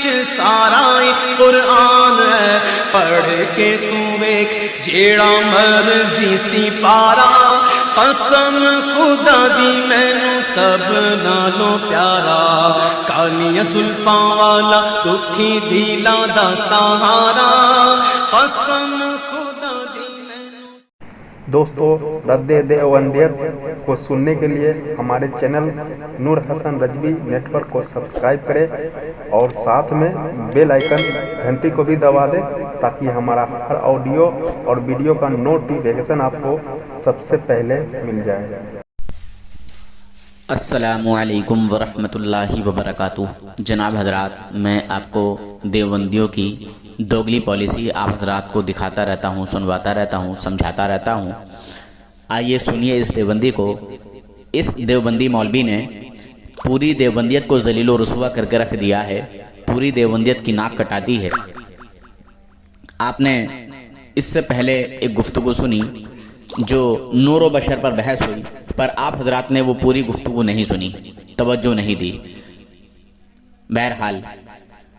وچ سارا قرآن ہے، پڑھ کے تو ویکھ جیڑا مرضی سی پارا، قسم خدا دی مینوں سب نالوں پیارا، کالیاں زلفاں والا دکھی دلاں دا سہارا، قسم خدا دی مینوں۔ دوستو، رد دیوبندیت کو سننے کے لیے ہمارے چینل نور حسن رجوی نیٹ ورک کو سبسکرائب کریں اور ساتھ میں بیل آئیکن گھنٹی کو بھی دبا دیں تاکہ ہمارا ہر آڈیو اور ویڈیو کا نوٹیفیکیشن آپ کو سب سے پہلے مل جائے۔ السلام علیکم ورحمۃ اللہ وبرکاتہ۔ جناب حضرات، میں آپ کو دیوبندیوں کی دوگلی پالیسی آپ حضرات کو دکھاتا رہتا ہوں، سنواتا رہتا ہوں، سمجھاتا رہتا ہوں۔ آئیے سنیے اس دیوبندی کو۔ اس دیوبندی مولوی نے پوری دیوبندیت کو ذلیل و رسوا کر کے رکھ دیا ہے، پوری دیوبندیت کی ناک کٹا دی ہے۔ آپ نے اس سے پہلے ایک گفتگو سنی جو نور و بشر پر بحث ہوئی، پر آپ حضرات نے وہ پوری گفتگو نہیں سنی، توجہ نہیں دی۔ بہرحال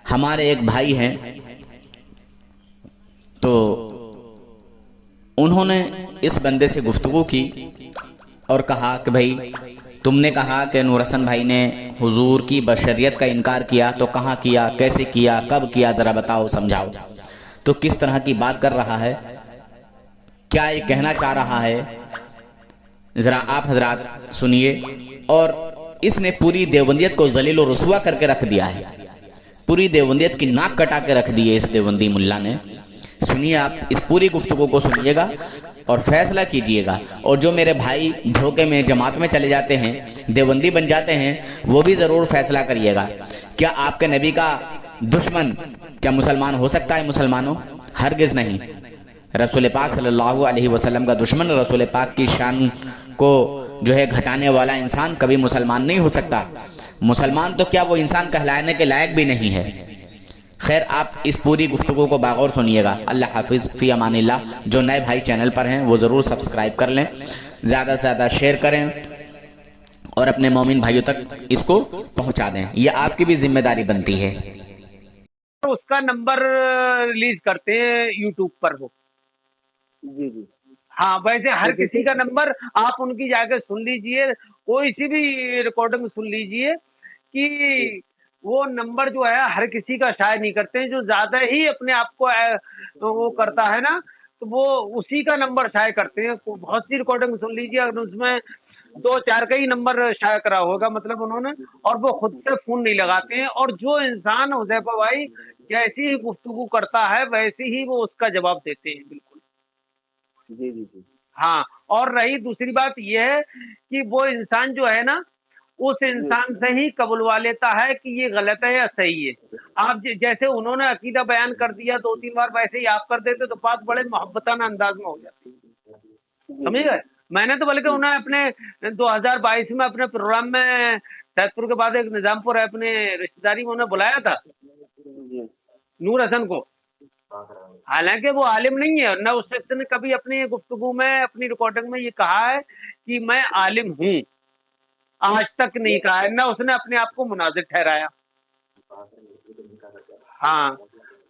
ہمارے ایک بھائی ہیں، تو انہوں نے اس بندے سے گفتگو کی اور کہا کہ بھائی تم نے کہا کہ نور حسن بھائی نے حضور کی بشریت کا انکار کیا، تو کہاں کیا، کیسے کیا، کب کیا، ذرا بتاؤ، سمجھاؤ۔ تو کس طرح کی بات کر رہا ہے، کیا یہ کہنا چاہ رہا ہے، ذرا آپ حضرات سنیے۔ اور اس نے پوری دیوبندیت کو ذلیل و رسوا کر کے رکھ دیا ہے، پوری دیوبندیت کی ناک کٹا کے رکھ دی ہے اس دیوبندی ملا نے۔ سنیے، آپ اس پوری گفتگو کو سنیے گا اور فیصلہ کیجئے گا۔ اور جو میرے بھائی دھوکے میں جماعت میں چلے جاتے ہیں، دیوبندی بن جاتے ہیں، وہ بھی ضرور فیصلہ کریے گا۔ کیا آپ کے نبی کا دشمن کیا مسلمان ہو سکتا ہے؟ مسلمانوں، ہرگز نہیں۔ رسول پاک صلی اللہ علیہ وسلم کا دشمن، رسول پاک کی شان کو جو ہے گھٹانے والا انسان کبھی مسلمان نہیں ہو سکتا۔ مسلمان تو کیا وہ انسان کہلانے کے لائق بھی نہیں ہے۔ خیر، آپ اس پوری گفتگو کو باغور سنیے گا۔ اللہ حافظ، فی امان اللہ۔ جو نئے بھائی چینل پر ہیں وہ ضرور سبسکرائب کر لیں، زیادہ سے زیادہ شیئر کریں اور اپنے مومن بھائیوں تک اس کو پہنچا دیں، یہ آپ کی بھی ذمہ داری بنتی ہے۔ اس کا نمبر ریلیز کرتے ہیں یوٹیوب پر وہ۔ جی جی ہاں، ویسے ہر کسی کا نمبر آپ ان کی جا کے سن لیجئے، کوئی سی بھی ریکارڈنگ سن لیجئے کہ وہ نمبر جو ہے ہر کسی کا شائع نہیں کرتے ہیں۔ جو زیادہ ہی اپنے آپ کو وہ کرتا ہے نا، تو وہ اسی کا نمبر شائع کرتے ہیں۔ بہت سی ریکارڈنگ سن لیجئے، اگر اس میں 2-4 کا ہی نمبر شائع کرا ہوگا مطلب انہوں نے، اور وہ خود سے فون نہیں لگاتے ہیں۔ اور جو انسان حذیفہ بھائی جیسی ہی گفتگو کرتا ہے ویسے ہی وہ اس کا جواب دیتے ہیں، بالکل۔ جی جی جی ہاں، اور رہی دوسری بات یہ ہے کہ وہ انسان جو ہے نا، اس انسان سے ہی قبولوا لیتا ہے کہ یہ غلط ہے یا صحیح ہے۔ آپ جیسے انہوں نے عقیدہ بیان کر دیا 2-3 بار، ویسے ہی آپ کر دیتے تو بات بڑے محبتانہ انداز میں ہو جاتی، سمجھ گئے؟ میں نے تو بلکہ انہیں اپنے 2022 میں اپنے پروگرام میں سیدپور کے بعد ایک نظام پور ہے اپنے رشتہ داری میں انہیں بلایا تھا، نور حسن کو۔ حالانکہ وہ عالم نہیں ہے، نہ اس شخص نے کبھی اپنی گفتگو میں، اپنی ریکارڈنگ میں یہ کہا ہے کہ میں عالم ہوں، آج تک نہیں کہا ہے، نہ اس نے اپنے آپ کو مناظر ٹھہرایا۔ ہاں،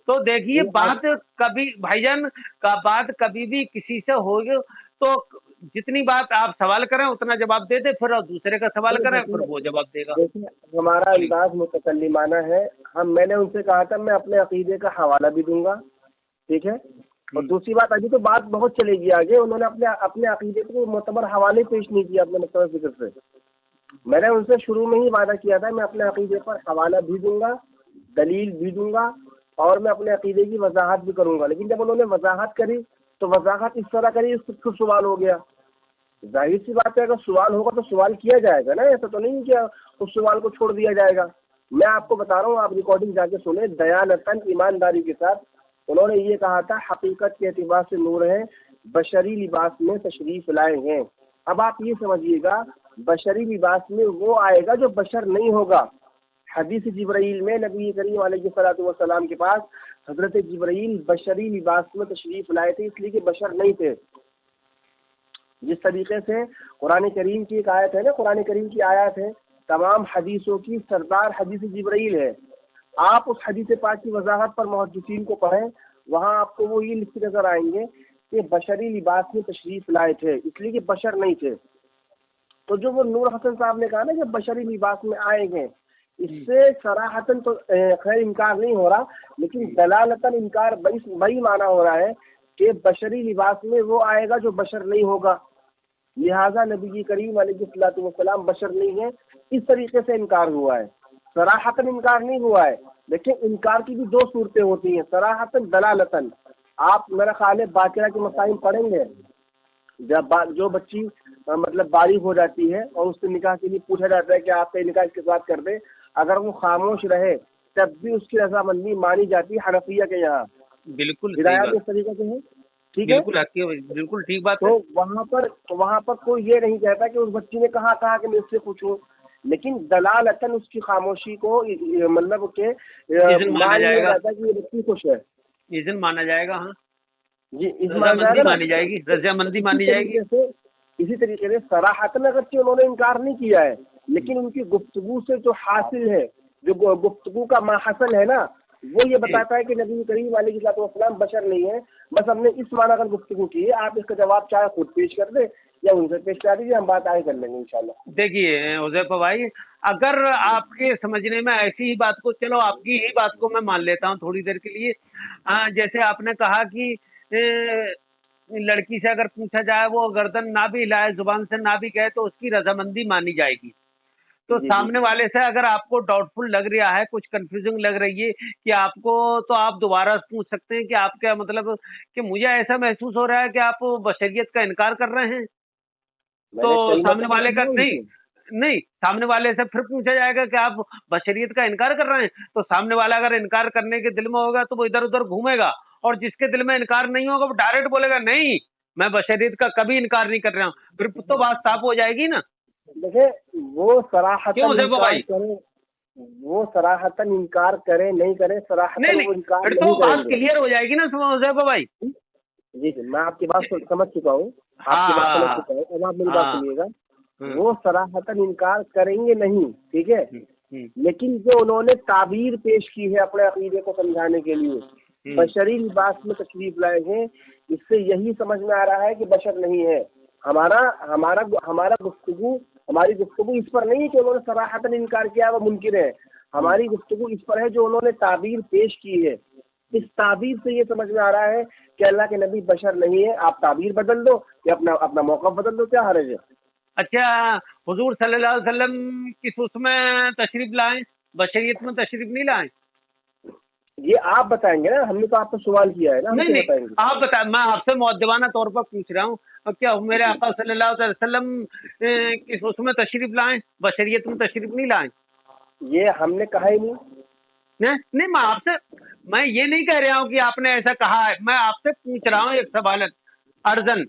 تو دیکھیے، بات کبھی بھائی جان کا بات کبھی بھی کسی سے ہوگی تو جتنی بات آپ سوال کریں اتنا جواب دے دے، پھر دوسرے کا سوال کریں پھر وہ جواب دے گا۔ ہمارا انداز متکلمانہ ہے۔ میں نے ان سے کہا تھا میں اپنے عقیدے کا حوالہ بھی دوں گا، ٹھیک ہے؟ اور دوسری بات، ابھی تو بات بہت چلے گی آگے، انہوں نے اپنے عقیدے کو معتبر حوالے پیش نہیں کیا اپنے مقصد فکر سے۔ میں نے ان سے شروع میں ہی وعدہ کیا تھا میں اپنے عقیدے پر حوالہ بھی دوں گا، دلیل بھی دوں گا، اور میں اپنے عقیدے کی وضاحت بھی کروں گا۔ لیکن جب انہوں نے وضاحت کری تو وضاحت اس طرح کری، اس کو سوال ہو گیا۔ ظاہر سی بات ہے، اگر سوال ہوگا تو سوال کیا جائے گا نا، ایسا تو نہیں کہ اس سوال کو چھوڑ دیا جائے گا۔ میں آپ کو بتا رہا ہوں، آپ ریکارڈنگ جا کے سنیں، دیانتاً، ایمانداری کے ساتھ انہوں نے یہ کہا تھا حقیقت کے اعتبار سے نور ہے، بشری لباس میں تشریف لائے ہیں۔ اب آپ یہ سمجھیے گا، بشری لباس میں وہ آئے گا جو بشر نہیں ہوگا۔ حدیث جبرائیل میں نبی کریم علیہ الصلوۃ والسلام کے پاس حضرت جبرائیل بشری لباس میں تشریف لائے تھے، اس لیے کہ بشر نہیں تھے۔ جس طریقے سے قرآن کریم کی ایک آیت ہے نا، قرآن کریم کی آیات ہے، تمام حدیثوں کی سردار حدیث جبرائیل ہے، آپ اس حدیث پاک کی وضاحت پر محدثین کو پڑھیں، وہاں آپ کو وہ یہ لکھے نظر آئیں گے کہ بشری لباس میں تشریف لائے تھے، اس لیے کہ بشر نہیں تھے۔ تو جو وہ نور حسن صاحب نے کہا نا کہ بشری لباس میں آئے گئے، اس سے صراحتاً تو خیر انکار نہیں ہو رہا، لیکن دلالتاً انکار بڑی معنی ہو رہا ہے کہ بشری لباس میں وہ آئے گا جو بشر نہیں ہوگا، لہذا نبی کریم علیہ الصلوۃ والسلام بشر نہیں ہے، اس طریقے سے انکار ہوا ہے، صراحتاً انکار نہیں ہوا ہے۔ لیکن انکار کی بھی دو صورتیں ہوتی ہیں، صراحتاً دلالتاً۔ آپ میرا خیال ہے باقرہ کے مسائل پڑھیں گے، جب جو بچی مطلب بالغ ہو جاتی ہے اور اس سے نکاح کے لیے پوچھا جاتا ہے کہ آپ کا نکاح اس کے ساتھ کر دیں، اگر وہ خاموش رہے تب بھی اس کی رضامندی مانی جاتی ہے حنفیہ کے یہاں۔ بالکل ہدایات اس طریقے سے ہے، ٹھیک ہے، بالکل ٹھیک بات ہے۔ تو وہاں پر کوئی یہ نہیں کہتا کہ اس بچی نے کہا کہ میں اس سے پوچھوں، لیکن دلالتاً اس کی خاموشی کو مطلب کہ مانا جائے گا کہ یہ بچی خوش ہے، اذن مانا جائے گا، ہاں جی رضامندی مانی جائے گی، رضامندی مانی جائے گی۔ اسی طریقے سے صراحتاً اگرچہ انہوں نے انکار نہیں کیا ہے، لیکن ان کی گفتگو سے جو حاصل ہے، جو گفتگو کا ماحصل ہے نا، وہ یہ بتاتا ہے کہ نبی کریم علیہ الصلوۃ والسلام بشر نہیں ہے۔ بس ہم نے اس معنی پر گفتگو کی ہے، آپ اس کا جواب چاہے خود پیش کر دیں یا ان سے پیش کر دیجیے، ہم بات آگے کر لیں گے انشاءاللہ۔ دیکھیے حذیفہ بھائی، اگر آپ کے سمجھنے میں ایسی ہی بات کو، چلو آپ کی ہی بات کو میں مان لیتا ہوں تھوڑی دیر کے لیے، جیسے آپ نے کہا کہ لڑکی سے اگر پوچھا جائے وہ گردن نہ بھی ہلائے، زبان سے نہ بھی کہے تو اس کی رضامندی مانی جائے گی۔ تو سامنے والے سے اگر آپ کو ڈاؤٹ فل لگ رہا ہے، کچھ کنفیوژنگ لگ رہی ہے کہ آپ کو، تو آپ دوبارہ پوچھ سکتے ہیں کہ آپ کیا مطلب، کہ مجھے ایسا محسوس ہو رہا ہے کہ آپ بشریت کا انکار کر رہے ہیں، تو سامنے والے کا نہیں سامنے والے سے پھر پوچھا جائے گا کہ آپ بشریت کا انکار کر رہے ہیں، تو سامنے والا اگر انکار کرنے کے دل میں ہوگا تو وہ ادھر ادھر گھومے گا، اور جس کے دل میں انکار نہیں ہوگا وہ ڈائریکٹ بولے گا نہیں میں بشریت کا کبھی انکار نہیں کر رہا ہوں، پھر تو بات صاف ہو جائے گی نا۔ دیکھیں وہ صراحتاً انکار کرے نہیں کرے، صراحتاً وہ انکار پھر تو بات کلیئر ہو جائے گی نا حذیفہ بھائی۔ جی میں آپ کی بات سمجھ چکا ہوں، آپ کی بات سمجھ چکا ہوں، اب آپ میری بات سنیے گا۔ وہ صراحتاً انکار کریں گے نہیں، ٹھیک ہے، لیکن جو انہوں نے تعبیر پیش کی ہے اپنے عقیدے کو سمجھانے کے لیے، بشری لباس میں تشریف لائے ہیں، اس سے یہی سمجھ میں آ رہا ہے کہ بشر نہیں ہے۔ ہماری گفتگو اس پر نہیں ہے کہ انہوں نے صراحتاً انکار کیا وہ منکر ہے، ہماری گفتگو اس پر ہے جو انہوں نے تعبیر پیش کی ہے، اس تعبیر سے یہ سمجھ میں آ رہا ہے کہ اللہ کے نبی بشر نہیں ہے۔ آپ تعبیر بدل دو یا اپنا موقف بدل دو، کیا حرج ہے؟ اچھا حضور صلی اللہ علیہ وسلم کس اس میں تشریف لائیں، بشریت میں تشریف نہیں لائیں؟ یہ آپ بتائیں گے نا، ہم نے تو آپ سے سوال کیا ہے نا، نہیں آپ بتائیں، میں آپ سے مؤدبانہ طور پر پوچھ رہا ہوں، کیا میرے آقا صلی اللہ علیہ وسلم کس اس میں تشریف لائیں، بشریت میں تشریف نہیں لائیں؟ یہ ہم نے کہا ہی نہیں، میں یہ نہیں کہہ رہا ہوں کہ آپ نے ایسا کہا ہے، میں آپ سے پوچھ رہا ہوں ایک سوال ارزن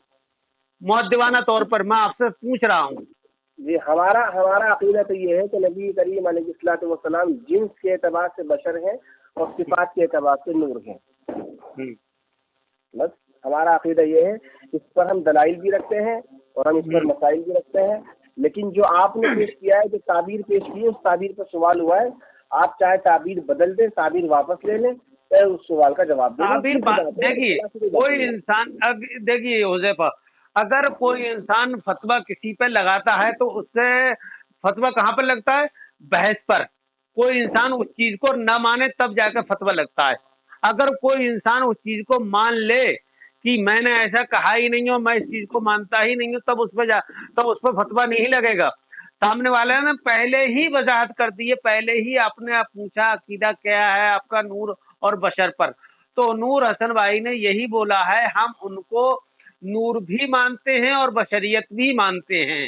مؤدبانہ طور پر میں آپ سے پوچھ رہا ہوں۔ جی ہمارا عقیدہ تو یہ ہے کہ نبی کریم علیہ الصلوۃ والسلام جنس کے اعتبار سے بشر ہیں اور صفات کے اعتبار سے نور ہیں، بس ہمارا عقیدہ یہ ہے، اس پر ہم دلائل بھی رکھتے ہیں اور ہم اس پر مسائل بھی رکھتے ہیں، لیکن جو آپ نے پیش کیا ہے، جو تعبیر پیش کی ہے، اس تعبیر پر سوال ہوا ہے، آپ چاہے تعبیر بدل دیں، تعبیر واپس لے لیں، اس سوال کا جواب دیں۔ دیکھیے کوئی انسان، دیکھیے حذیفہ، اگر کوئی انسان فتویٰ کسی پہ لگاتا ہے تو اس سے فتویٰ کہاں پر لگتا ہے؟ بحث پر۔ کوئی انسان اس چیز کو نہ مانے تب جا کے فتویٰ لگتا ہے، اگر کوئی انسان اس چیز کو مان لے کہ میں نے ایسا کہا ہی نہیں ہوں، میں اس چیز کو مانتا ہی نہیں ہوں، تب اس پہ فتویٰ نہیں لگے گا۔ سامنے والے نے پہلے ہی وضاحت کر دی ہے، پہلے ہی آپ نے پوچھا عقیدہ کیا ہے آپ کا نور اور بشر پر، تو نور حسن بھائی نے یہی بولا ہے، ہم ان کو نور بھی مانتے ہیں اور بشریت بھی مانتے ہیں،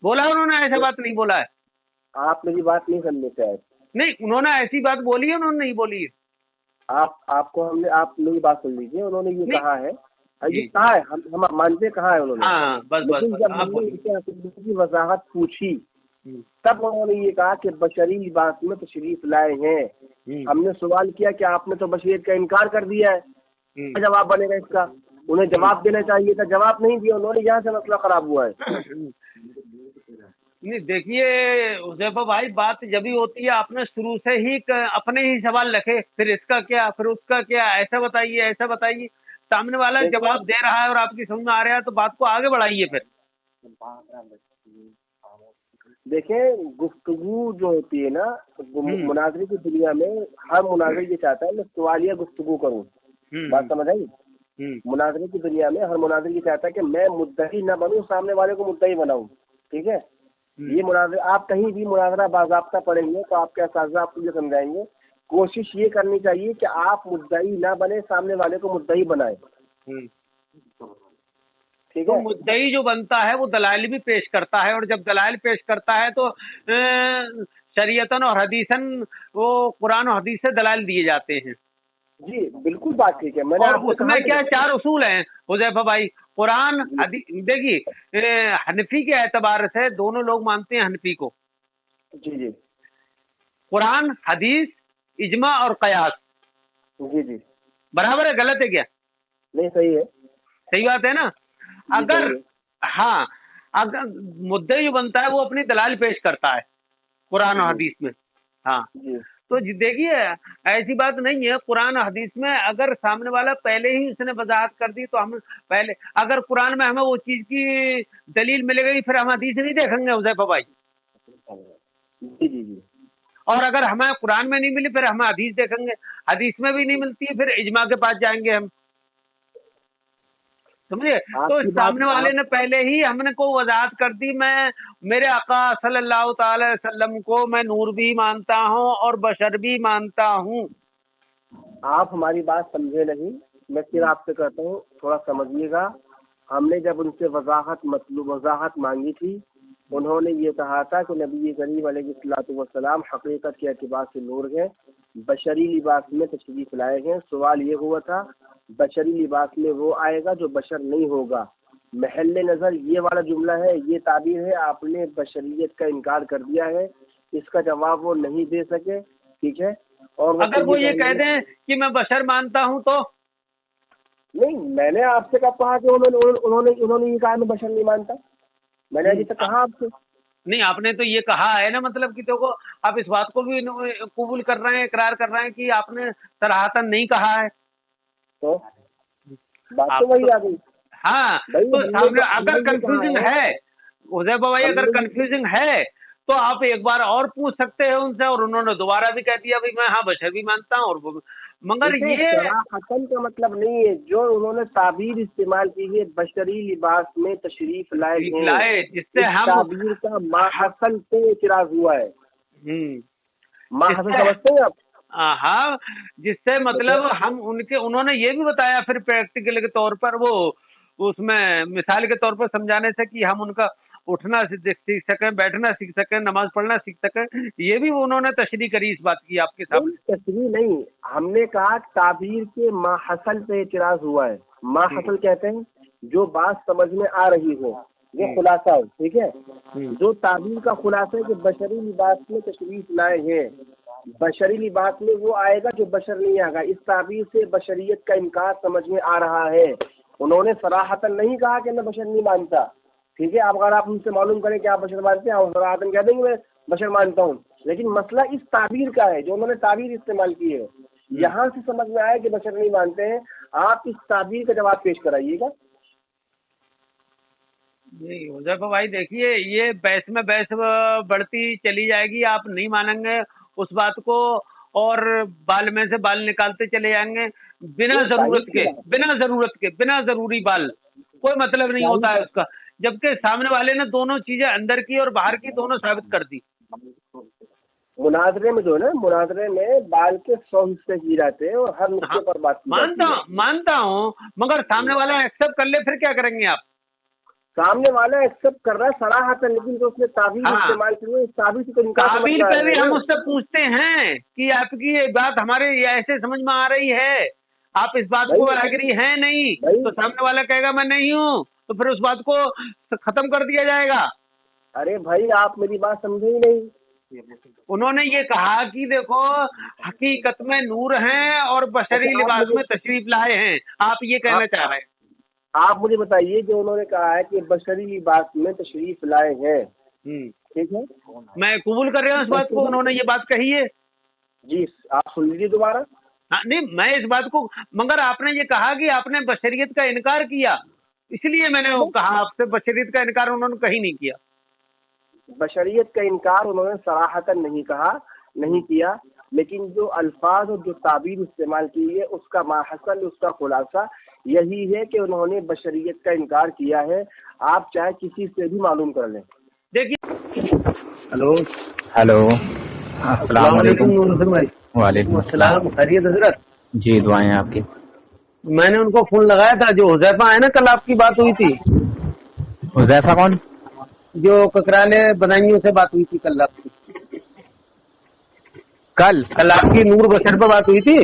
بولا انہوں نے، ایسا بات نہیں بولا ہے؟ آپ میری بات نہیں سمجھنے سے آئے، نہیں انہوں نے ایسی بات بولی ہے، انہوں نے نہیں بولی ہے۔ آپ میری بات سن لیجیے، انہوں نے یہ کہا ہے، یہ کہا ہے، ہم مانتے کہا ہے انہوں نے، لیکن جب ہم نے اس کے عقیدے کی وضاحت پوچھی تب انہوں نے یہ کہا کہ بشری لباس میں تشریف لائے ہیں۔ ہم نے سوال کیا کہ آپ نے تو بشریت کا انکار کر دیا ہے، کیا جواب بنے گا اس کا؟ انہیں جواب دینا چاہیے تھا، جواب نہیں دیا انہوں نے، یہاں سے مسئلہ خراب ہوا ہے۔ नहीं देखिए हुज़ैफा भाई, बात जब भी होती है आपने शुरू से ही अपने ही सवाल रखे, फिर इसका क्या, फिर उसका क्या, ऐसा बताइए ऐसा बताइए। सामने वाला जवाब दे रहा है और आपकी समझ में आ रहा है तो बात को आगे बढ़ाइए फिर। देखें, गुफ्तगू जो होती है ना, मुनाज़रे की दुनिया में हर मुनाज़िर ये चाहता है मैं सवालिया गुफ्तगू करूं। बात समझ आई? मुनाज़रे की दुनिया में हर मुनाज़िर ये चाहता है कि मैं मुद्दई ना बनूं, सामने वाले को मुद्दई बनाऊं। ठीक है, ये मुनाज़रा आप कहीं भी मुनाज़रा बाज़ाब्ता पढ़ेंगे तो आपके असातिज़ा आपको ये समझाएंगे, कोशिश ये करनी चाहिए कि आप मुद्दई ना बने, सामने वाले को मुद्दई बनाएं। ठीक तो है, मुद्दई जो बनता है वो दलाइल भी पेश करता है, और जब दलाइल पेश करता है तो शरीयतन और हदीसन वो कुरान और हदीस से दलाइल दिए जाते हैं। जी बिल्कुल बात ठीक है। मैंने और आपसे उसमें कहा क्या चार उसूल हैं हुज़ैफा भाई, कुरान हदीस। देखिए हनफी के एतबार से दोनों लोग मानते हैं हनफी को, जी जी कुरान हदीस इजमा और कयास। जी जी बराबर है, गलत है क्या? नहीं, सही है। सही बात है ना? अगर हाँ, अगर मुद्दे जो बनता है वो अपनी दलाल पेश करता है कुरान और हदीस में। हाँ, जी तो देखिए ऐसी बात नहीं है, कुरान हदीस में अगर सामने वाला पहले ही उसने वजाहत कर दी तो हम पहले, अगर कुरान में हमें वो चीज की दलील मिलेगी फिर हम हदीस नहीं देखेंगे हुज़ैफा भाई। जी जी जी और अगर हमें कुरान में नहीं मिली फिर हम हदीस देखेंगे, हदीस में भी नहीं मिलती है फिर इजमा के पास जाएंगे हम। समझे? तो सामने वाले ने पहले ही हमने को वजाहत कर दी, मैं मेरे आका सल्लल्लाहु ताला अलैहि वसल्लम को मैं नूर भी मानता हूँ और बशर भी मानता हूँ। आप हमारी बात समझे नहीं, मैं फिर आपसे कहता हूँ थोड़ा समझिएगा। हमने जब उनसे वजाहत मांगी थी, उन्होंने ये कहा था कि नबी करीम अलैहिस्सलातु वस्सलाम हकीकत के एतबार से नूर हैं, बशरी लिबास में तशरीफ लाए हैं। सवाल ये हुआ था बशरी लिबास में वो आएगा जो बशर नहीं होगा। महल नज़र ये वाला जुमला है, ये ताबीर है, आपने बशरियत का इनकार कर दिया है, इसका जवाब वो नहीं दे सके। ठीक है, और अगर वो ये कह दें कि मैं बशर मानता हूँ तो नहीं, मैंने आपसे कब कहा कि उन्होंने ये कहा मैं बशर नहीं मानता? मैंने अभी तक कहा आपसे नहीं, आपने तो ये कहा है ना, मतलब कि देखो आप इस बात को भी कबूल कर रहे हैं, इकरार कर रहे हैं कि आपने सराहतन नहीं कहा है। तो बात तो वही आ गई। हाँ, तो सामने अगर कंफ्यूजिंग है हुज़ैफा भाई, अगर कंफ्यूजिंग है तो आप एक बार और पूछ सकते हैं उनसे, और उन्होंने दोबारा भी कह दिया भाई मैं हाँ बशर भी मानता हूँ। और मगर ये सराहतन का मतलब नहीं है, जो उन्होंने ताबीर इस्तेमाल की है बशरी लिबास में तशरीफ लाए, जिससे हम ताबीर का माहसन पे इतराज हुआ है। माहसन समझते हैं आप? हाँ, जिससे मतलब हम उन्होंने ये भी बताया फिर प्रैक्टिकल के तौर पर, वो उसमें मिसाल के तौर पर समझाने से कि हम उनका उठना सीख सकें, बैठना सीख सकें, नमाज पढ़ना सीख सकें, ये भी उन्होंने तशरीह करी इस बात की आपके सामने। तशरीह नहीं, हमने कहा ताबीर के माहसल पे इतराज हुआ है। माहसल कहते हैं जो बात समझ में आ रही हो, ये खुलासा हो। ठीक है, जो ताबीर का खुलासा है कि बशरी लिबास में तशरीफ लाए हैं, बशरी लिबास में वो आएगा जो बशर नहीं आएगा, इस ताबीर से बशरियत का इनकार समझ में आ रहा है। उन्होंने सराहतन नहीं कहा कि मैं बशर नहीं मानता। ठीक है, अब अगर आप उनसे मालूम करें कि आप बशर मानते हैं, सराहतन कह देंगे मैं बशर मानता हूँ, लेकिन मसला इस ताबीर का है जो उन्होंने ताबीर इस्तेमाल की है। यहाँ से समझ में आया कि बशर नहीं मानते हैं, आप इस ताबीर का जवाब पेश कराइएगा। नहीं हुज़ैफा भाई देखिए, ये बहस में बहस बढ़ती चली जाएगी, आप नहीं मानेंगे उस बात को और बाल में से बाल निकालते चले जाएंगे बिना जरूरत के बिना जरूरी बाल, कोई मतलब नहीं होता है उसका, जबकि सामने वाले ने दोनों चीजें अंदर की और बाहर की दोनों साबित कर दी। मुनाजरे में जो है ना, मुनाजरे में बाल के 100 हिस्से की जाते हैं और हर नुक्ते पर बात मानता हूँ, मगर सामने वाला एक्सेप्ट कर ले फिर क्या करेंगे आप? सामने वाला एक्सेप्ट कर रहा है सराहतन, लेकिन जो उसने ताबीर इस्तेमाल की है, ताबीर से ताबीर पे भी हम उससे पूछते हैं कि आपकी ये बात हमारे ऐसे समझ में आ रही है, आप इस बात को एग्री है नहीं, तो सामने वाला कहेगा मैं नहीं हूँ, तो फिर उस बात को खत्म कर दिया जाएगा। अरे भाई आप मेरी बात समझे ही नहीं। उन्होंने ये कहा कि देखो हकीकत में नूर हैं और बशरी लिबास में तशरीफ लाए हैं, आप ये कहना चाह रहे हैं? आप मुझे बताइए, जो उन्होंने कहा है कि बशरी लिबास में तशरीफ लाए हैं, ठीक है, मैं कबूल कर रहा हूँ इस बात को, उन्होंने ये बात कही है। जी आप सुन लीजिए दोबारा। हाँ नहीं, मैं इस बात को, मगर आपने ये कहा कि आपने बशरियत का इनकार किया, इसलिए मैंने वो कहा आपसे, बशरियत का इनकार उन्होंने कहीं नहीं किया। बशरियत का इनकार उन्होंने सराहतन नहीं कहा, नहीं किया, लेकिन जो अल्फाज और जो ताबीर इस्तेमाल की है उसका माहसल, उसका खुलासा यही है कि उन्होंने बशरियत का इनकार किया है। आप चाहे किसी से भी मालूम कर लें। देखिए, हेलो हेलो, अस्सलाम वालेकुम। भाई। वालेकुम अस्सलाम। खैरियत हजरत? जी दुआएं आपकी। मैंने उनको फोन लगाया था, जो हुजैफा है ना, कल आपकी बात हुई थी। हुजैफा कौन? जो ककराले बदायूं से बात हुई थी कल आपकी। कल आपकी नूर बशर पे बात हुई थी।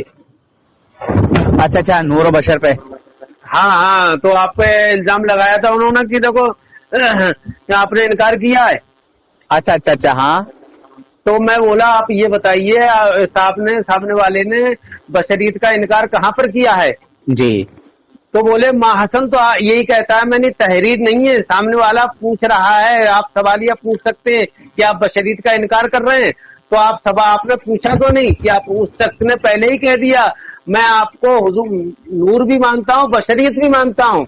अच्छा अच्छा, नूर और बशर पे। हाँ हाँ, तो आप पे इल्जाम लगाया था उन्होंने कि देखो आपने इनकार किया है। अच्छा अच्छा अच्छा, हाँ। तो मैं बोला आप ये बताइए, सामने वाले ने बशरियत का इनकार कहाँ पर किया है? जी। तो बोले माँ हसन तो यही कहता है, मैंने तहरीर नहीं है, सामने वाला पूछ रहा है, आप सवालिया पूछ सकते हैं कि आप बशरियत का इनकार कर रहे हैं। तो आपने पूछा तो नहीं कि आप उस शख्स ने पहले ही कह दिया मैं आपको हुजूर नूर भी मानता हूँ, बशरियत भी मानता हूँ,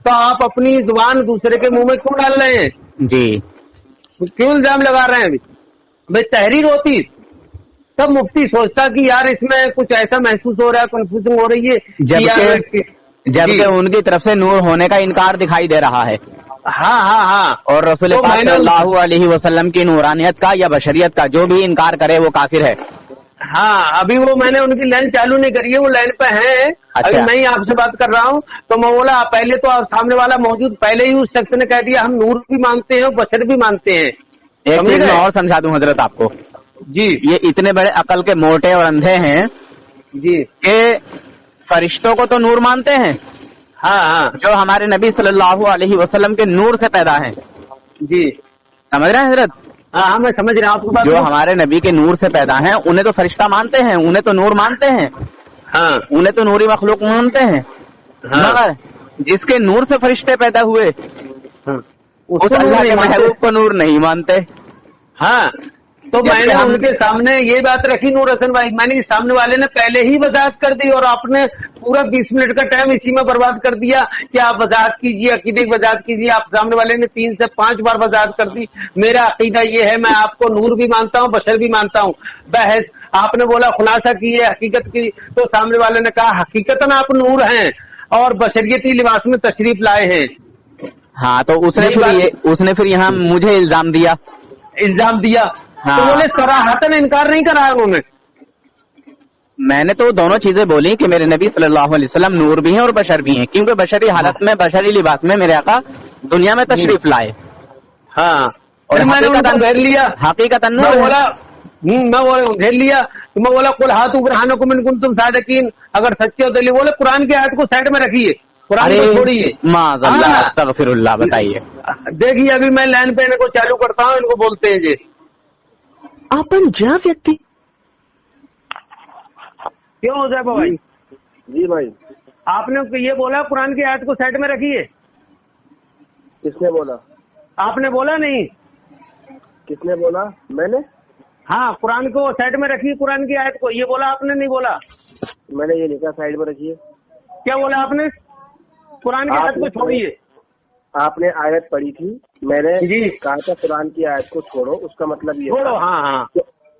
तो आप अपनी जुबान दूसरे के मुंह में क्यों डाल रहे हैं? जी। क्यों इल्जाम लगा रहे हैं? अभी भाई तहरीर होती तब मुफ्ती सोचता कि यार इसमें कुछ ऐसा महसूस हो रहा है, कंफ्यूजन हो रही है, जबकि उनकी तरफ से नूर होने का इनकार दिखाई दे रहा है। हाँ हाँ हाँ। और रसूल पाक सल्लल्लाहु अलैहि वसल्लम की नूरानियत का या बशरियत का जो भी इनकार करे वो काफिर है। हाँ, अभी वो मैंने उनकी लाइन चालू नहीं करी है, वो लाइन पे हैं। अच्छा। अभी मैं ही आपसे बात कर रहा हूँ, तो मैं बोला पहले तो सामने वाला मौजूद, पहले ही उस शख्स ने कह दिया हम नूर भी मानते हैं और बशर भी मानते हैं। एक चीज मैं और समझा दूं हजरत आपको। जी। ये इतने बड़े अकल के मोटे और अंधे हैं जी कि फरिश्तों को तो नूर मानते हैं। हाँ हाँ, जो हमारे नबी सल्लल्लाहु अलैहि वसल्लम के नूर से पैदा हैं। जी समझ रहे हैं हजरत? हाँ, मैं समझ रहा हूँ आपकी बात। जो हमारे नबी के नूर से पैदा हैं उन्हें तो फरिश्ता मानते हैं, उन्हें तो नूर मानते हैं। हाँ, उन्हें तो नूरी मखलूक मानते हैं। हाँ। मगर जिसके नूर से फरिश्ते पैदा हुए उस अल्लाह के महबूब को नूर नहीं मानते। हाँ, तो मैंने उनके सामने ये बात रखी नूर हसन भाई, मैंने सामने वाले ने पहले ही वजाहत कर दी और आपने पूरा 20 मिनट का टाइम इसी में बर्बाद कर दिया कि आप वजाहत कीजिए, अकीदे की वजाहत कीजिए। आप सामने वाले ने 3 से 5 बार वजाहत कर दी। मेरा अकीदा ये है, मैं आपको नूर भी मानता हूँ, बशर भी मानता हूँ। बहस आपने बोला खुलासा की है हकीकत की, तो सामने वाले ने कहा हकीकतन आप नूर हैं और बशरियती लिबास में तशरीफ लाए हैं। हाँ, तो उसने फिर यहाँ मुझे इल्जाम दिया। हाँ। तो बोले सराहतन इनकार नहीं करा है उन्होंने। मैंने तो दोनों चीजें बोली कि मेरे नबी सल्लल्लाहु अलैहि वसल्लम नूर भी हैं और बशर भी हैं, क्योंकि बशरी हालत में, बशरी लिबास में मेरे आका दुनिया में तशरीफ लाए। हाँ, और मैंने उनको घेर लिया। हकीकतन मैं बोला घेर लिया, तो मैं बोला कुल हाथ उबरहानो को मिन कुंतुम सादिकीन, अगर सच्चे हो तो बोले कुरान की आयत को साइड में रखिए, कुरान को छोड़िए। माज़अल्लाह, अस्तगफिरुल्लाह। बताइए। देखिए अभी मैं लाइन पे इनको चालू करता हूँ, इनको बोलते हैं जी आपण ज्या व्यक्ति। क्यों हो जाए भाई? जी भाई। आपने ये बोला कुरान की आयत को साइड में रखिए। किसने बोला? आपने बोला नहीं। किसने बोला? मैंने। हाँ, कुरान को साइड में रखिए, कुरान की आयत को, ये बोला आपने? नहीं बोला। मैंने ये लिखा साइड में रखिए। क्या बोला आपने? कुरान की आयत को छोड़िए। आपने आयत पढ़ी थी, मैंने जी कहा था कुरान की आयत को छोड़ो, उसका मतलब ये छोड़ो। हाँ हाँ,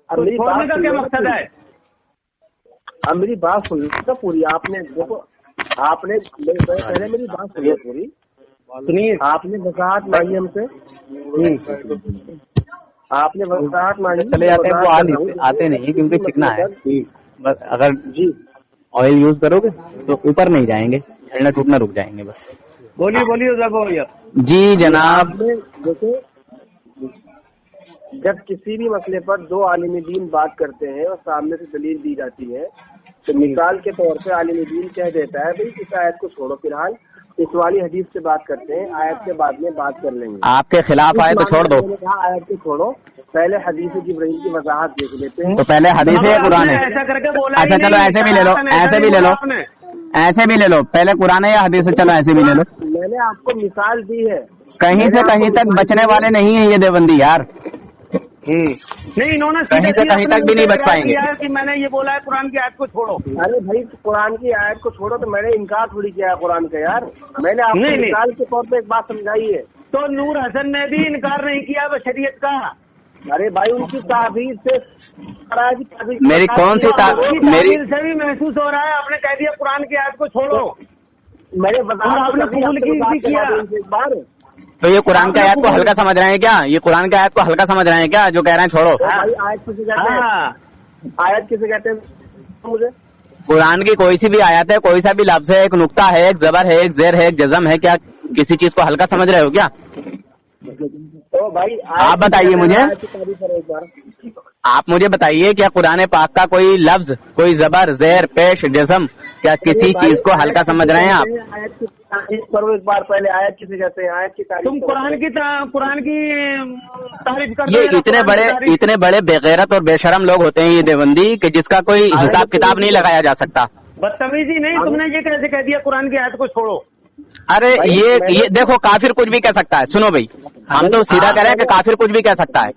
अब मेरी छोड़ने का क्या मकसद है? अब मेरी बात सुन लो पूरी। आपने देखो, आपने पहले मेरी बात सुनिए पूरी। सुनिए। आपने वजाहत मांगी हमसे, आपने वजाहत मांगी। चले जाते हैं, वो आते नहीं क्योंकि चिकना है। बस अगर जी ऑयल यूज करोगे तो ऊपर नहीं जाएंगे, झड़ना टूटना रुक जाएंगे बस। बोलिए भैया। जी जनाब। देखो, जब किसी भी मसले पर 2 आलिम दीन बात करते हैं और सामने से दलील दी जाती है, तो मिसाल के तौर पे आलिम दीन कह देता है भाई इस आयत को छोड़ो, फिलहाल इस वाली हदीस से बात करते हैं, आयत के बाद में बात कर लेंगे। आपके खिलाफ आए तो छोड़ दो। आयत को छोड़ो, पहले हदीस जिब्राइल की वजाहत देख लेते हैं। तो पहले हदीस है, कुरान है। ऐसा करके बोला। अच्छा चलो ऐसे भी ले लो, ऐसे भी ले लो। पहले कुरान है या हदीस है? चलो ऐसे भी ले लो। मैंने आपको मिसाल दी है। कहीं से कहीं तक बचने वाले नहीं है ये देवबंदी यार। नहीं, इन्होंने कहीं से कहीं तक भी नहीं बच पाएंगे। कि मैंने ये बोला है कुरान की आयत को छोड़ो। अरे भाई कुरान की आयत को छोड़ो, तो मैंने इनकार थोड़ी किया है कुरान का यार, मैंने आपको नहीं। मिसाल के तौर पे एक बात समझाई है। तो नूर हसन ने भी इनकार नहीं किया बशरियत का। अरे भाई उनकी ताबीर से मेरी कौन सी मेरी से भी महसूस हो रहा है, आपने कह दिया कुरान की आयत को छोड़ो, मैंने आपने कबूल किया। एक बार तो ये कुरान की आयत को हल्का समझ रहे हैं क्या? ये कुरान की आयत को हल्का समझ रहे हैं क्या जो कह रहे हैं छोड़ो? भाई आयत किसे कहते हैं? आयत किसे कहते हैं मुझे? कुरान की कोई सी भी आयत है, कोई सा भी लफ्ज है, एक नुक्ता है, एक जबर है, एक जेर है, एक जज़म है, क्या किसी चीज को हल्का समझ रहे हो क्या? तो भाई आप बताइए मुझे, आप मुझे बताइए क्या कुरान पाक का कोई लफ्ज, कोई जबर, जेर, पेश, जज़म, क्या किसी चीज को हल्का समझ रहे हैं आप? आयत की तारीफ करो एक बार पहले, आयत किसे कहते हैं? आयत की तारीफ तुम कुरान की तारीफ कर ये इतने बड़े बेगैरत और बेशरम लोग होते हैं ये देवबंदी कि जिसका कोई हिसाब किताब नहीं लगाया जा सकता। बदतमीजी नहीं, तुमने ये कैसे कह दिया कुरान की आयत को छोड़ो? अरे ये देखो, काफिर कुछ भी कह सकता है। सुनो भाई, हम तो सीधा कह रहे हैं कि काफिर कुछ भी कह सकता है।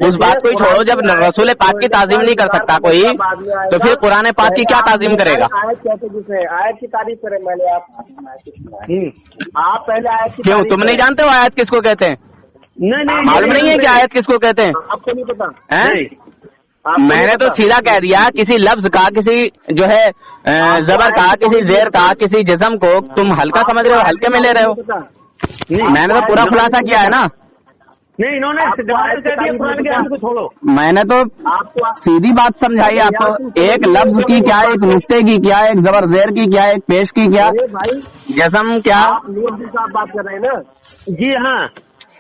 उस बात को ही छोड़ो, जब रसूल पाक की ताजीम नहीं कर सकता कोई, तो फिर कुरान पाक की क्या ताजीम करेगा? आयत कहते जिसे, आयत की तारीफ करें मैंने आप पहले आयत की क्यों तुम नहीं जानते हो आयत किसको कहते हैं? नहीं, मालूम नहीं है कि आयत किसको कहते हैं? आपको नहीं पता हैं? मैंने तो सीधा कह दिया, किसी लफ्ज का, किसी जो है जबर का, किसी जेर का, किसी जिस्म को तुम हल्का समझ रहे हो, हल्के में ले रहे हो। मैंने तो पूरा खुलासा किया है ना। नहीं, इन्होंने कुरान की आयत को छोड़ो। मैंने तो सीधी बात समझाई आपको, एक लफ्ज की क्या, एक नुक्ते की क्या, एक जबर जेर की क्या, एक पेश की क्या, जज़म क्या। आप बात कर रहे हैं ना? जी हाँ,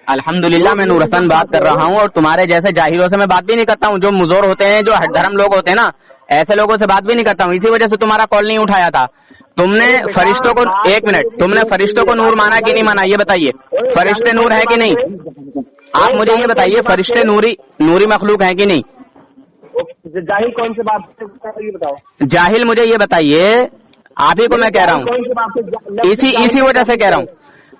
अल्हम्दुलिल्लाह मैं नूर हसन बात कर रहा हूँ, और तुम्हारे जैसे जाहिरों से मैं बात भी नहीं करता हूँ। जो मुजोर होते हैं, जो हठधर्म लोग होते हैं ना, ऐसे लोगों से बात भी नहीं करता हूँ। इसी वजह से तुम्हारा कॉल नहीं उठाया था। तुमने फरिश्तों को, एक मिनट, तुमने फरिश्तों को नूर माना कि नहीं माना, ये बताइए। फरिश्ते नूर है कि नहीं? आप मुझे ये बताइए, फरिश्ते नूरी मखलूक हैं कि नहीं? जाहिल कौन से बात ये बताओ? जाहिल मुझे ये बताइए, आप ही को मैं कह रहा हूँ, इसी वजह से कह रहा हूँ।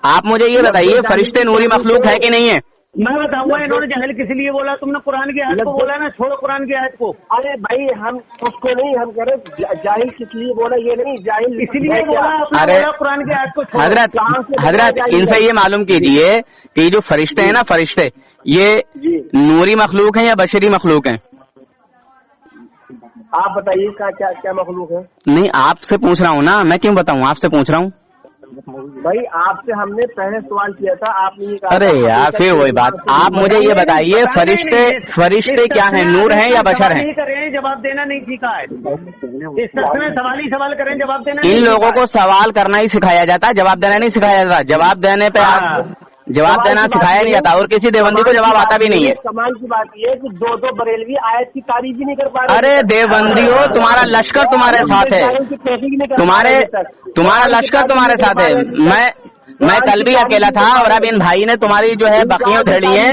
आप मुझे ये बताइए, फरिश्ते नूरी मखलूक है कि नहीं है? मैं बताऊंगा इन्होंने जाहिल किस लिए बोला। तुमने कुरान की आयत को बोला ना, छोड़ो कुरान की आयत को। अरे भाई हम उसको नहीं, हम कह रहे जाहिल किस लिए बोला, ये नहीं जाहिल इसलिए बोला। अरे कुरान की आयत को हजरत इनसे ये मालूम कीजिए कि जो फरिश्ते हैं ना, फरिश्ते ये नूरी मखलूक हैं या बशरी मखलूक हैं? आप बताइए क्या क्या मखलूक है? नहीं, आपसे पूछ रहा हूँ ना, मैं क्यों बताऊँ, आपसे पूछ रहा हूँ। भाई आपसे हमने पहले सवाल किया था, आपने ये कहा। अरे यार फिर वही बात। आप मुझे ये बताइए, फरिश्ते क्या हैं, नूर हैं या बशर हैं? जवाब देना नहीं सीखा है, इस शख्स ने सवाल करें, जवाब देना। इन लोगों को सवाल करना ही सिखाया जाता है, जवाब देना नहीं सिखाया जाता। जवाब देने पे जवाब देना सिखाया नहीं जाता, और किसी देवबंदी को जवाब आता भी नहीं है। कमाल की बात ये है कि दो बरेलवी आयत की तारीफ ही नहीं कर पा रहे। अरे देवबंदी हो, तुम्हारा लश्कर तुम्हारे साथ है, तुम्हारा लश्कर तुम्हारे साथ है। मैं कल भी अकेला था, और अब इन भाई ने तुम्हारी जो है बकरियां उधेड़ी हैं,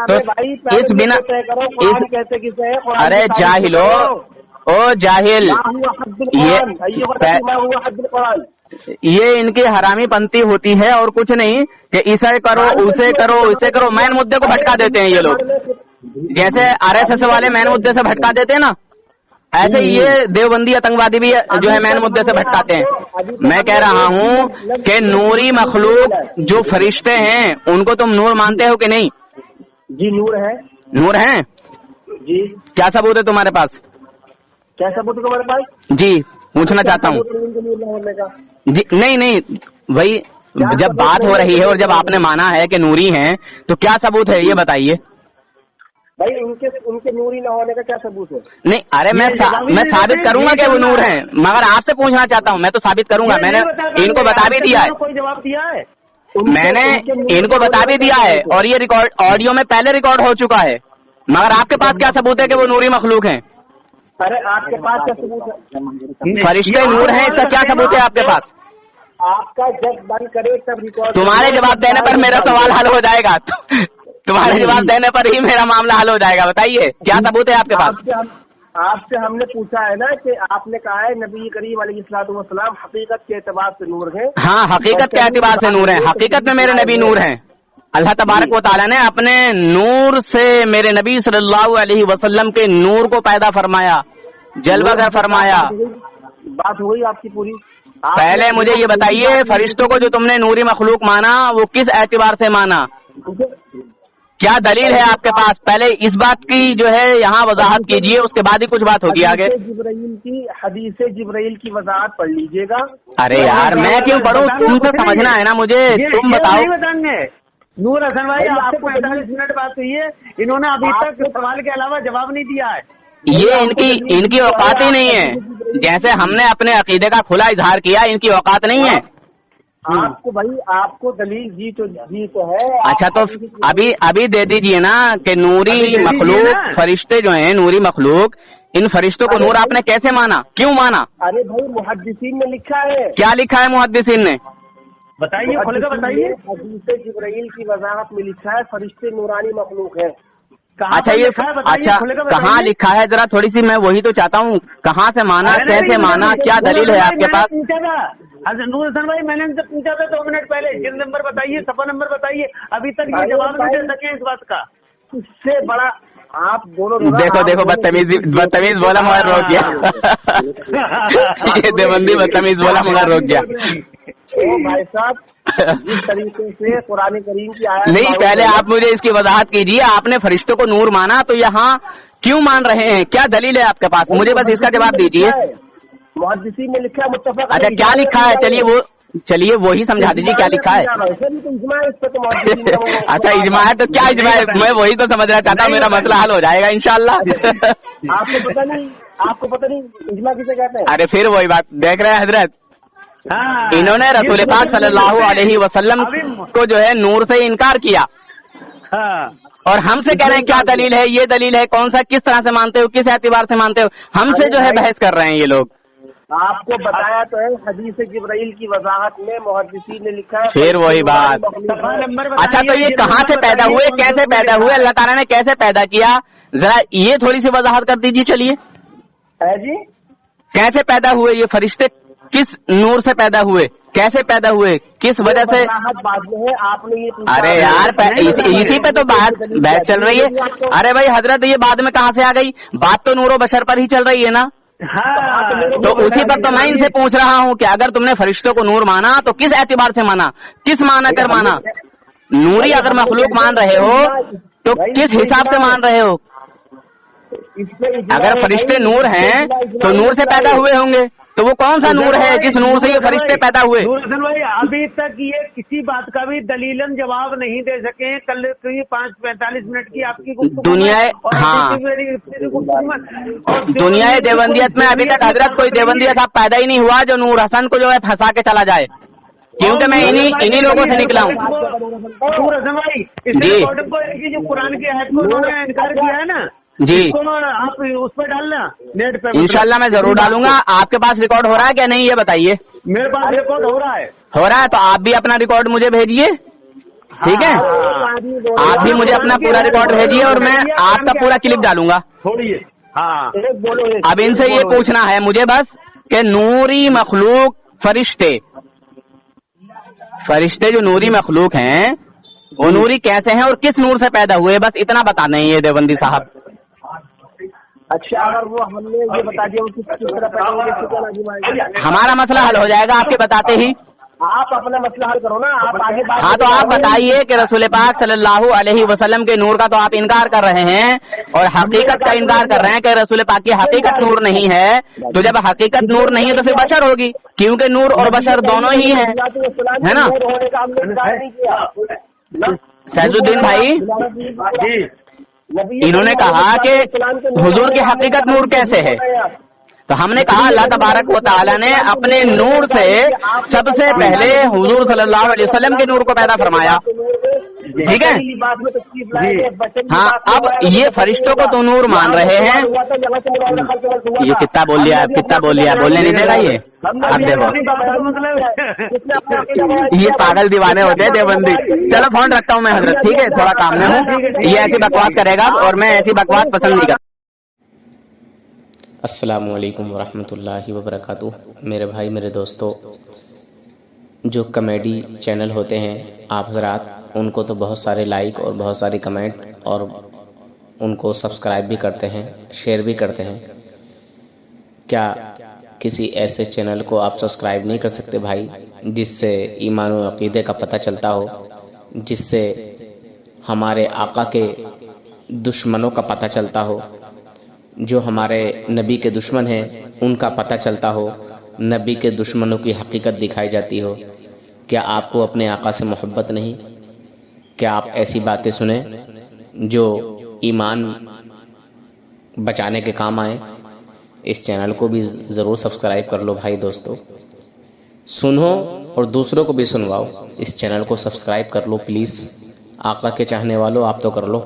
तो इस बिना अरे जाहिलो, ओ जाहिल, ये इनकी हरामी पंथी होती है और कुछ नहीं, कि इसे करो उसे करो इसे करो, मैन मुद्दे को भटका देते हैं ये लोग। जैसे RSS वाले मैन मुद्दे से भटका देते हैं ना, ऐसे ये देवबंदी आतंकवादी भी जो है मैन मुद्दे से भटकाते हैं। मैं कह रहा हूँ कि नूरी मखलूक जो फरिश्ते हैं, उनको तुम नूर मानते हो कि नहीं? जी नूर है। नूर हैं जी। क्या सबूत है तुम्हारे पास? क्या सबूत है तुम्हारे पास? जी पूछना चाहता हूँ। जी नहीं, वही जब बात हो रही है और जब आपने माना है कि नूरी हैं, तो क्या सबूत है ये बताइए। भाई उनके नूरी ना होने का क्या सबूत है? नहीं, अरे मैं साबित करूंगा कि वो नूर हैं, मगर आपसे पूछना चाहता हूँ। मैं तो साबित करूंगा, मैंने इनको बता भी दिया है। कोई जवाब दिया है? मैंने इनको बता भी दिया है, और ये रिकॉर्ड ऑडियो में पहले रिकॉर्ड हो चुका है। मगर आपके पास क्या सबूत है कि वो नूरी मखलूक हैं? अरे आपके पास क्या सबूत है? फरिश्ते नूर हैं, इसका क्या सबूत है आपके पास? आपका जब बंद करे तब रिकॉर्ड। तुम्हारे जवाब देने पर मेरा सवाल हल हो जाएगा, तुम्हारे जवाब देने पर ही मेरा मामला हल हो जाएगा। बताइए क्या सबूत है आपके पास? आपसे हमने पूछा है ना कि आपने कहा है नबी करीम अलैहिस्सलाम हकीकत के एतबार से नूर है। हाँ, हकीकत के एतबार से नूर है, हकीकत में मेरे नबी नूर हैं। اللہ تبارک و تعالیٰ نے اپنے نور سے میرے نبی صلی اللہ علیہ وسلم کے نور کو پیدا فرمایا، جلوہ گر فرمایا۔ بات ہوئی آپ کی پوری؟ پہلے مجھے یہ بتائیے، فرشتوں کو جو تم نے نوری مخلوق مانا وہ کس اعتبار سے مانا؟ کیا دلیل ہے آپ کے پاس؟ پہلے اس بات کی جو ہے یہاں وضاحت کیجئے، اس کے بعد ہی کچھ بات ہوگی آگے۔ حدیث جبرائیل کی وضاحت پڑھ لیجئے گا۔ ارے یار میں کیوں پڑھوں؟ تم سے سمجھنا ہے نا مجھے، تم بتاؤ۔ نور حسن بھائی آپ سے 45 منٹ بات ہوئی ہے، انہوں نے ابھی تک سوال کے علاوہ جواب نہیں دیا ہے۔ یہ ان کی اوقات ہی نہیں ہے، جیسے ہم نے اپنے عقیدے کا کھلا اظہار کیا، ان کی اوقات نہیں ہے۔ آپ کو بھائی آپ کو دلیل جی تو ہے۔ اچھا تو ابھی دے دیجئے نا کہ نوری مخلوق فرشتے جو ہیں، نوری مخلوق، ان فرشتوں کو نور آپ نے کیسے مانا، کیوں مانا؟ ارے بھائی محدثین نے لکھا ہے۔ کیا لکھا ہے محدثین نے؟ بتائیے، کھل کر بتائیے۔ حدیث جبرائیل کی وضاحت میں لکھا ہے فرشتے نورانی مخلوق ہے۔ اچھا کہاں لکھا ہے؟ ذرا تھوڑی سی میں وہی تو چاہتا ہوں، کہاں سے مانا، کیسے مانا، کیا دلیل ہے آپ کے پاس؟ نور حسن بھائی میں نے ان سے پوچھا تھا 2 منٹ پہلے، جن نمبر بتائیے، صفحہ نمبر بتائیے، ابھی تک یہ جواب نہیں دے سکے اس بات کا۔ اس سے بڑا آپ دونوں دیکھو بدتمیز بولا مگر روک گیا، یہ دیوبندی بدتمیز بولا مگر روک گیا۔ بھائی صاحب جس طریقے سے قرآن کریم کی آیت، نہیں پہلے آپ مجھے اس کی وضاحت کیجیے، آپ نے فرشتوں کو نور مانا تو یہاں کیوں مان رہے ہیں؟ کیا دلیل ہے آپ کے پاس؟ مجھے بس اس کا جواب دیجیے۔ محدثین نے لکھا ہے متفق۔ اچھا کیا لکھا ہے؟ چلیے وہی سمجھا دیجیے کیا لکھا ہے۔ اچھا اجماع ہے تو کیا اجماع ہے؟ میں وہی تو سمجھنا چاہتا ہوں، میرا مسئلہ حل ہو جائے گا انشاءاللہ۔ آپ کو پتہ نہیں اجماع کسے کہتے ہیں؟ ارے پھر وہی بات دیکھ رہے ہیں حضرت، انہوں نے رسول پاک صلی اللہ علیہ وسلم کو جو ہے نور سے انکار کیا، اور ہم سے کہہ رہے ہیں کیا دلیل ہے، یہ دلیل ہے، کون سا، کس طرح سے مانتے ہو، کس اعتبار سے مانتے ہو؟ ہم سے جو ہے بحث کر رہے ہیں یہ لوگ۔ آپ کو بتایا تو ہے حدیث جبرائیل کی وضاحت میں محدثین نے لکھا ہے پھر وہی بات۔ اچھا تو یہ کہاں سے پیدا ہوئے، کیسے پیدا ہوئے، اللہ تعالیٰ نے کیسے پیدا کیا، ذرا یہ تھوڑی سی وضاحت کر دیجیے۔ چلیے جی کیسے پیدا ہوئے یہ فرشتے، کس نور سے پیدا ہوئے، کیسے پیدا ہوئے، کس وجہ سے؟ آپ نے یہ ارے یار اسی پہ تو بحث چل رہی ہے۔ ارے بھائی حضرت یہ بعد میں کہاں سے آ گئی بات؟ تو نور و بشر پر ہی چل رہی ہے نا، تو اسی پر تو میں ان سے پوچھ رہا ہوں کہ اگر تم نے فرشتوں کو نور مانا تو کس اعتبار سے مانا، کس مانا کر مانا؟ نوری اگر مخلوق مان رہے ہو تو کس حساب سے مان رہے ہو؟ اگر فرشتے نور ہیں تو نور سے پیدا ہوئے ہوں گے، تو وہ کون سا نور ہے جس نور سے یہ فرشتے پیدا ہوئے؟ نور حسن بھائی ابھی تک یہ کسی بات کا بھی دلیلاً جواب نہیں دے سکے۔ کل 45 منٹ کی آپ کی دنیا دیوبندیت میں ابھی تک حضرت کوئی دیوبندی صاحب پیدا ہی نہیں ہوا جو نور حسن کو جو ہے پھنسا کے چلا جائے، کیونکہ میں انہی لوگوں سے نکلا ہوں۔ نور حسن بھائی جی جو قرآن کی آیت کو انہوں نے انکار کیا ہے نا جی، آپ اس پہ ڈالنا نیٹ پہ، انشاءاللہ میں ضرور ڈالوں گا۔ آپ کے پاس ریکارڈ ہو رہا ہے کیا نہیں یہ بتائیے؟ میرے پاس ریکارڈ ہو رہا ہے۔ ہو رہا ہے تو آپ بھی اپنا ریکارڈ مجھے بھیجیے، ٹھیک ہے؟ آپ بھی مجھے اپنا پورا ریکارڈ بھیجیے اور میں آپ کا پورا کلپ ڈالوں گا۔ اب ان سے یہ پوچھنا ہے مجھے بس کہ نوری مخلوق فرشتے جو نوری مخلوق ہیں وہ نوری کیسے ہیں اور کس نور سے پیدا ہوئے، بس اتنا بتا دیں یہ دیوبندی صاحب۔ اچھا اگر وہ ہم نے یہ بتا دیا کس طرح پیدا ہوئے، ہمارا مسئلہ حل ہو جائے گا آپ کے بتاتے ہی۔ آپ اپنا مسئلہ حل کرو نا، آپ آگے بات۔ ہاں تو آپ بتائیے کہ رسول پاک صلی اللہ علیہ وسلم کے نور کا تو آپ انکار کر رہے ہیں اور حقیقت کا انکار کر رہے ہیں کہ رسول پاک کی حقیقت نور نہیں ہے، تو جب حقیقت نور نہیں ہے تو پھر بشر ہوگی، کیونکہ نور اور بشر دونوں ہی ہیں، ہے نا؟ سیض الدین بھائی انہوں نے کہا کہ حضور کی حقیقت نور کیسے ہے، تو ہم نے کہا اللہ تبارک و تعالیٰ نے اپنے نور سے سب سے پہلے حضور صلی اللہ علیہ وسلم کے نور کو پیدا فرمایا، ٹھیک ہے؟ ہاں اب یہ فرشتوں کو تو نور مان رہے ہیں، یہ کتنا بول لیا، بولنے نہیں دے گا یہ۔ اب دیکھو یہ پاگل دیوانے ہوتے ہیں دیوبندی۔ چلو فون رکھتا ہوں میں حضرت، ٹھیک ہے؟ تھوڑا کام میں ہوں، یہ ایسی بکواس کرے گا اور میں ایسی بکواس پسند نہیں کرتا۔ السلام علیکم ورحمۃ اللہ وبرکاتہ۔ میرے بھائی، میرے دوستو، جو کامیڈی چینل ہوتے ہیں آپ حضرات ان کو تو بہت سارے لائک اور بہت ساری کمنٹ اور ان کو سبسکرائب بھی کرتے ہیں، شیئر بھی کرتے ہیں، کیا کسی ایسے چینل کو آپ سبسکرائب نہیں کر سکتے بھائی، جس سے ایمان و عقیدے کا پتہ چلتا ہو، جس سے ہمارے آقا کے دشمنوں کا پتہ چلتا ہو، جو ہمارے نبی کے دشمن ہیں ان کا پتہ چلتا ہو، نبی کے دشمنوں کی حقیقت دکھائی جاتی ہو؟ کیا آپ کو اپنے آقا سے محبت نہیں؟ کیا آپ ایسی باتیں سنیں جو ایمان بچانے کے کام آئیں؟ اس چینل کو بھی ضرور سبسکرائب کر لو بھائی دوستو، سنو اور دوسروں کو بھی سنواؤ، اس چینل کو سبسکرائب کر لو پلیز، آقا کے چاہنے والوں آپ تو کر لو۔